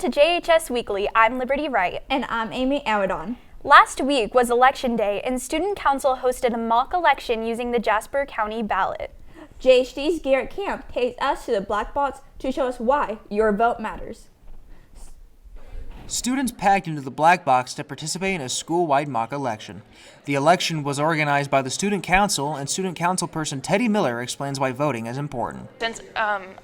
to JHS Weekly. I'm Liberty Wright. And I'm Amy Amadon. Last week was Election Day, and Student Council hosted a mock election using the Jasper County ballot. JHD's Garrett Camp takes us to the black box to show us why your vote matters. Students packed into the black box to participate in a school-wide mock election. The election was organized by the Student Council, and Student Council person Teddy Miller explains why voting is important. Since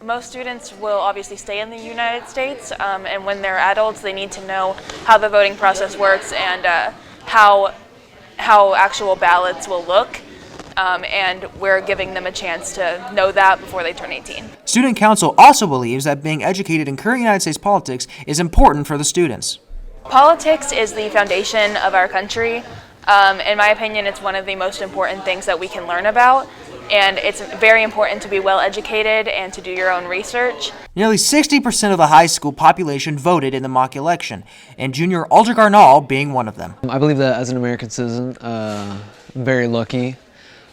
most students will obviously stay in the United States, and when they're adults, they need to know how the voting process works and how actual ballots will look. And we're giving them a chance to know that before they turn 18. Student Council also believes that being educated in current United States politics is important for the students. Politics is the foundation of our country. In my opinion, it's one of the most important things that we can learn about, and it's very important to be well educated and to do your own research. Nearly 60% of the high school population voted in the mock election, and Junior Alder Garnall being one of them. I believe that as an American citizen, I'm very lucky.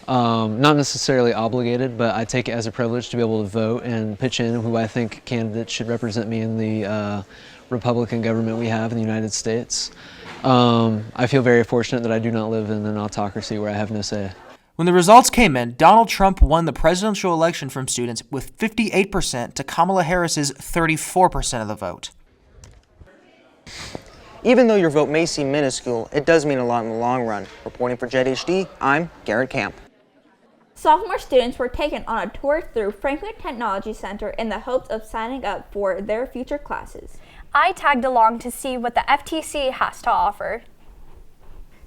Not necessarily obligated, but I take it as a privilege to be able to vote and pitch in who I think candidates should represent me in the Republican government we have in the United States. I feel very fortunate that I do not live in an autocracy where I have no say. When the results came in, Donald Trump won the presidential election from students with 58% to Kamala Harris's 34% of the vote. Even though your vote may seem minuscule, it does mean a lot in the long run. Reporting for JHD, I'm Garrett Camp. Sophomore students were taken on a tour through Franklin Technology Center in the hopes of signing up for their future classes. I tagged along to see what the FTC has to offer.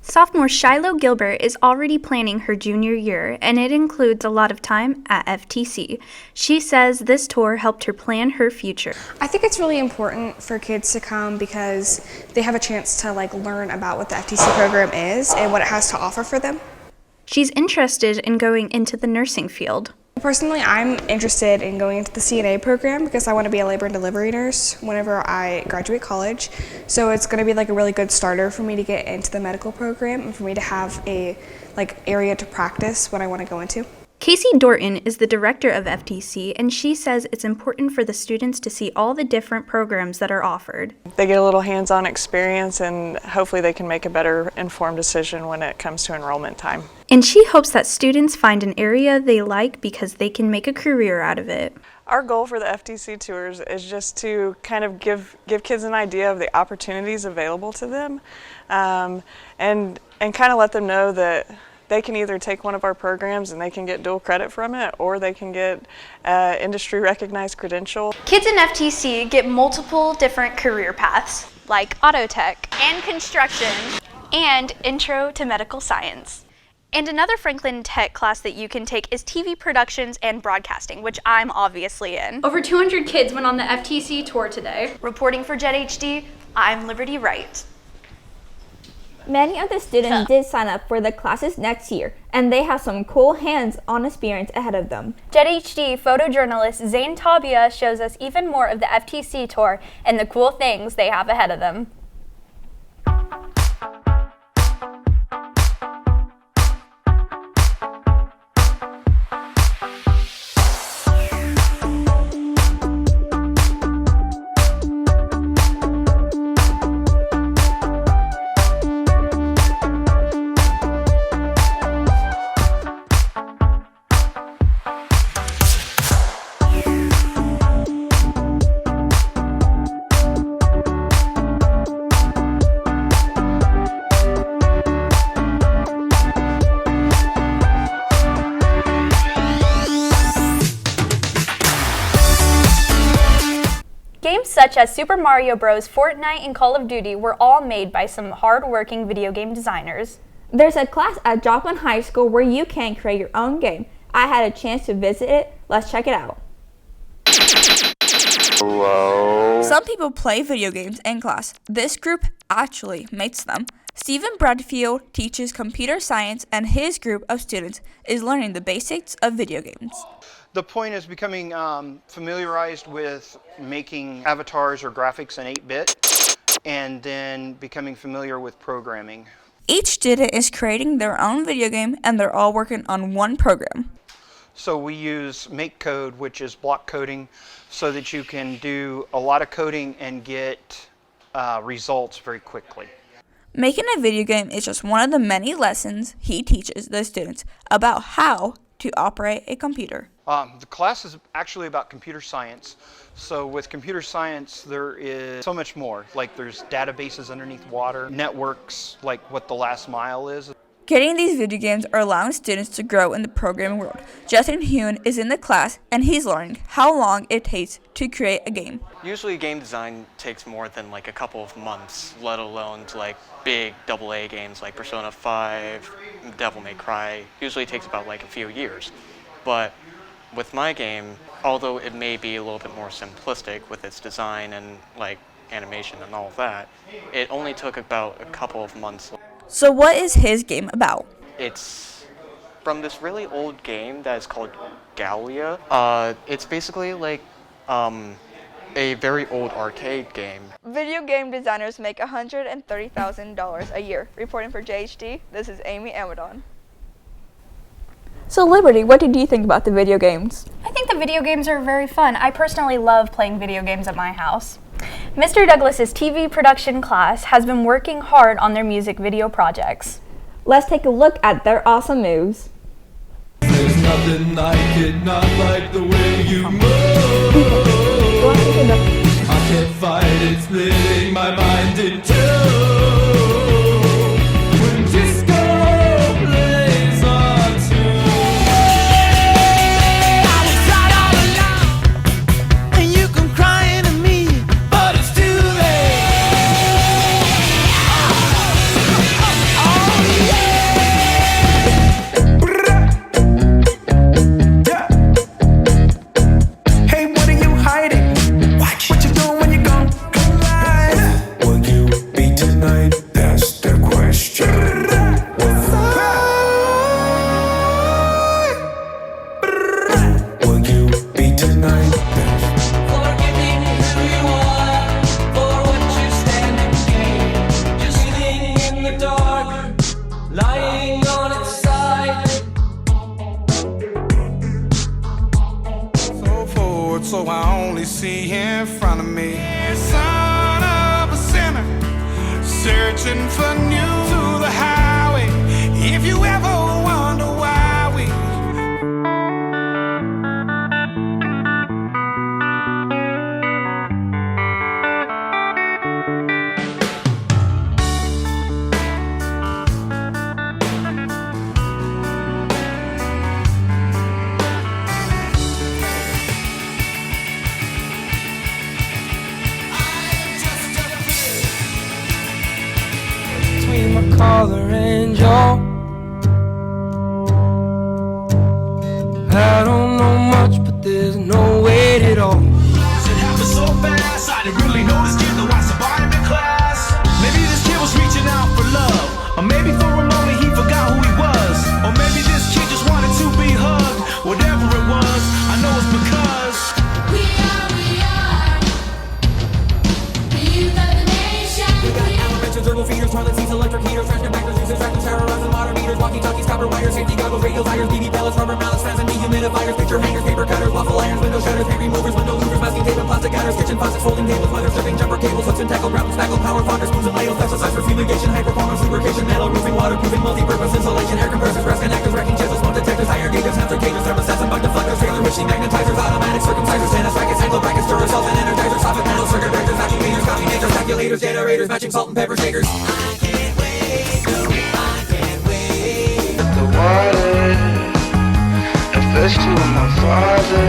Sophomore Shiloh Gilbert is already planning her junior year, and it includes a lot of time at FTC. She says this tour helped her plan her future. I think it's really important for kids to come because they have a chance to learn about what the FTC program is and what it has to offer for them. She's interested in going into the nursing field. Personally, I'm interested in going into the CNA program because I want to be a labor and delivery nurse whenever I graduate college. So it's going to be a really good starter for me to get into the medical program and for me to have a area to practice what I want to go into. Casey Dorton is the director of FTC, and she says it's important for the students to see all the different programs that are offered. They get a little hands-on experience, and hopefully they can make a better informed decision when it comes to enrollment time. And she hopes that students find an area they like because they can make a career out of it. Our goal for the FTC tours is just to kind of give kids an idea of the opportunities available to them, and kind of let them know that they can either take one of our programs and they can get dual credit from it, or they can get industry recognized credential. Kids in FTC get multiple different career paths, like auto tech and construction and intro to medical science. And another Franklin Tech class that you can take is TV productions and broadcasting, which I'm obviously in. Over 200 kids went on the FTC tour today. Reporting for JHD, I'm Liberty Wright. Many of the students did sign up for the classes next year, and they have some cool hands-on experience ahead of them. JHD photojournalist Zane Tabia shows us even more of the FTC tour and the cool things they have ahead of them. Games such as Super Mario Bros., Fortnite, and Call of Duty were all made by some hard-working video game designers. There's a class at Joplin High School where you can create your own game. I had a chance to visit it. Let's check it out. Hello? Some people play video games in class. This group actually makes them. Stephen Bradfield teaches computer science, and his group of students is learning the basics of video games. The point is becoming familiarized with making avatars or graphics in 8-bit, and then becoming familiar with programming. Each student is creating their own video game, and they're all working on one program. So we use make code, which is block coding, so that you can do a lot of coding and get results very quickly. Making a video game is just one of the many lessons he teaches the students about how to operate a computer. The class is actually about computer science. So with computer science, there is so much more. Like there's databases underneath water, networks, like what the last mile is. Getting these video games are allowing students to grow in the programming world. Justin Hune is in the class and he's learning how long it takes to create a game. Usually game design takes more than like a couple of months, let alone to like big AA games like Persona 5, Devil May Cry. Usually it takes about like a few years. But with my game, although it may be a little bit more simplistic with its design and like animation and all of that, it only took about a couple of months. So what is his game about? It's from this really old game that is called Gallia. It's basically like a very old arcade game. Video game designers make $130,000 a year. Reporting for JHD, this is Amy Amadon. So Liberty, what did you think about the video games? I think the video games are very fun. I personally love playing video games at my house. Mr. Douglas's TV production class has been working hard on their music video projects. Let's take a look at their awesome moves. There's nothing like it, not like the way you move. I can't fight it, splitting my mind in two. When disco plays on tune. I was right all along, and you come crying to me, but it's too late. Oh yeah. Hey, what are you hiding? What you doing when you gon' collide? Will you be tonight? That's the question. Will you be tonight? For giving who you are, for what you stand and gain. Just sitting in the dark, lying on its side. So forward, so I only see in front of me. Son of a sinner, searching for new to the highway. If you ever wonder why we between my collar and jaw. I don't know much, but there's no weight at all. It happened so fast, I didn't really know this kid though I survived in class. Maybe this kid was reaching out for love, or maybe for a moment he forgot who he was, or maybe this kid just wanted to be hugged. Whatever it was, I know it's because we are the youth of the nation. we got elementary turbo feeders, toilet seats, electric heaters, trash compactors, users, tractors, terrorizing water meters, walkie-talkies, copper wires, safety goggles, radio tires, BB pellets, rubber mallets, fans and dehumidifiers, picture hangers, paper cutters, waffle irons, window shutters, paint removers, window louvers, masking tape and plastic gutters, kitchen faucets, folding tables, weather stripping, jumper cables, hooks and tackle, ground spackle, power fonders, spoons and ladles, exercise for fumigation, high performance lubrication, metal roofing, waterproofing, multi-purpose insulation, air compressors, rest connectors, wrecking chisels, smoke detectors, higher gauges, sensor cages, thermostats and bug deflectors, trailer machine magnetizers, automatic circumcisers, tennis rackets, angle brackets, Duracells and energizers, soffit metal circuit breakers, vacuum cleaners, coffee makers, calculators, generators, matching salt and pepper shakers. I can't wait, no, I can't wait. The water, at first you were my father,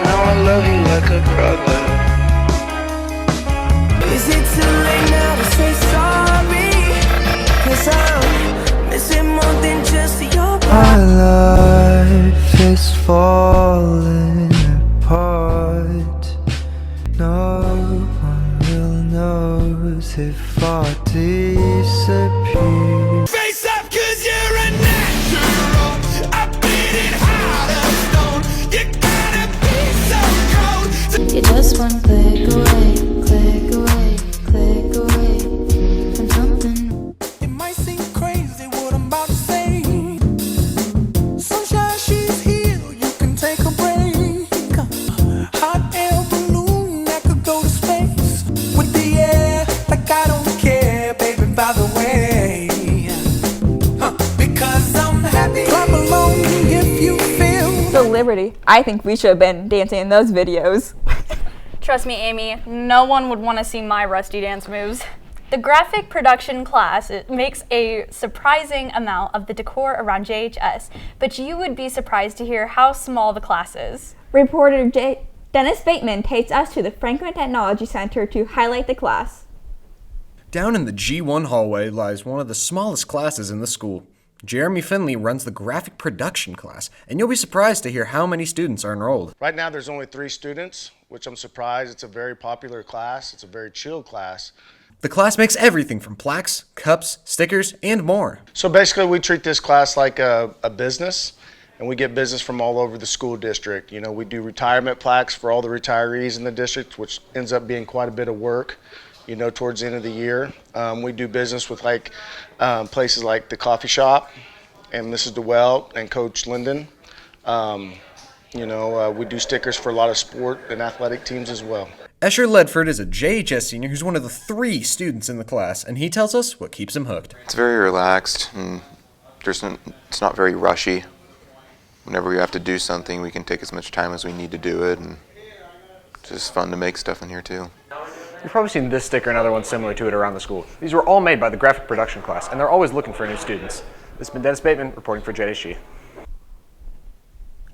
now I love you like a brother. Is it too late now to say sorry? 'Cause I'm missing more than just your body. My life is falling apart. No one will knows if I disappear. Face up 'cause you're a natural. I beat it hard as stone. You gotta be so cold. You're just one click away, click away, click away from something. It might seem crazy what I'm about to say. Sunshine, she's here. I think we should have been dancing in those videos. Trust me, Amy, no one would want to see my rusty dance moves. The graphic production class makes a surprising amount of the decor around JHS, but you would be surprised to hear how small the class is. Reporter Dennis Bateman takes us to the Franklin Technology Center to highlight the class. Down in the G1 hallway lies one of the smallest classes in the school. Jeremy Finley runs the graphic production class, and you'll be surprised to hear how many students are enrolled. Right now there's only 3 students, which I'm surprised. It's a very popular class. It's a very chill class. The class makes everything from plaques, cups, stickers, and more. So basically we treat this class like a business, and we get business from all over the school district. You know, we do retirement plaques for all the retirees in the district, which ends up being quite a bit of work, you know, towards the end of the year. We do business with places like the coffee shop and Mrs. DeWell and Coach Linden. We do stickers for a lot of sport and athletic teams as well. Escher Ledford is a JHS senior who's one of the 3 students in the class, and he tells us what keeps him hooked. It's very relaxed, and it's not very rushy. Whenever we have to do something, we can take as much time as we need to do it, and it's just fun to make stuff in here too. You've probably seen this sticker and other ones similar to it around the school. These were all made by the graphic production class, and they're always looking for new students. This has been Dennis Bateman reporting for JHG.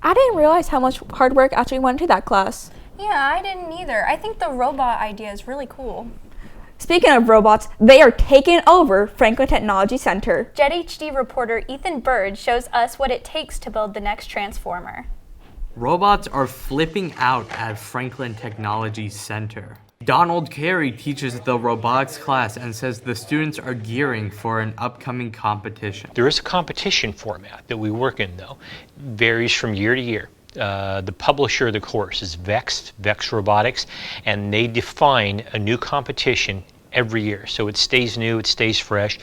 I didn't realize how much hard work actually went into that class. Yeah, I didn't either. I think the robot idea is really cool. Speaking of robots, they are taking over Franklin Technology Center. JHD reporter Ethan Bird shows us what it takes to build the next transformer. Robots are flipping out at Franklin Technology Center. Donald Carey teaches the robotics class and says the students are gearing for an upcoming competition. There is a competition format that we work in, though. It varies from year to year. The publisher of the course is Vex Robotics, and they define a new competition every year. So it stays new, it stays fresh.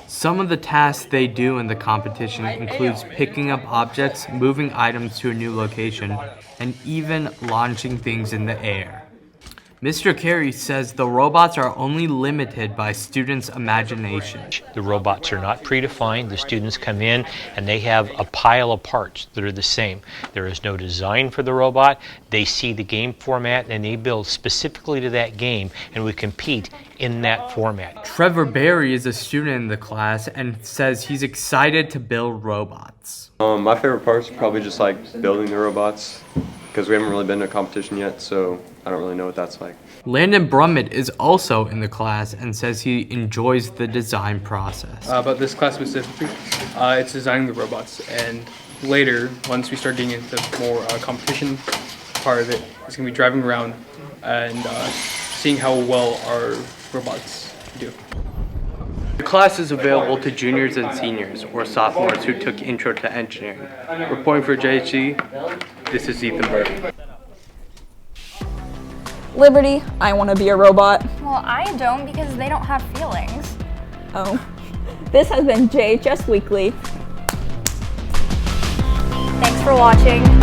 Some of the tasks they do in the competition includes picking up objects, moving items to a new location, and even launching things in the air. Mr. Carey says the robots are only limited by students' imagination. The robots are not predefined. The students come in and they have a pile of parts that are the same. There is no design for the robot. They see the game format and they build specifically to that game, and we compete in that format. Trevor Berry is a student in the class and says he's excited to build robots. My favorite part is probably just like building the robots, because we haven't really been to a competition yet, so I don't really know what that's like. Landon Brummett is also in the class and says he enjoys the design process. About this class specifically, it's designing the robots, and later, once we start getting into more competition part of it, it's going to be driving around and seeing how well our robots do. The class is available to juniors and seniors or sophomores who took Intro to Engineering. Reporting for JHG, this is Ethan Bird. Liberty, I want to be a robot. Well, I don't because they don't have feelings. Oh. This has been JHS Weekly. Thanks for watching.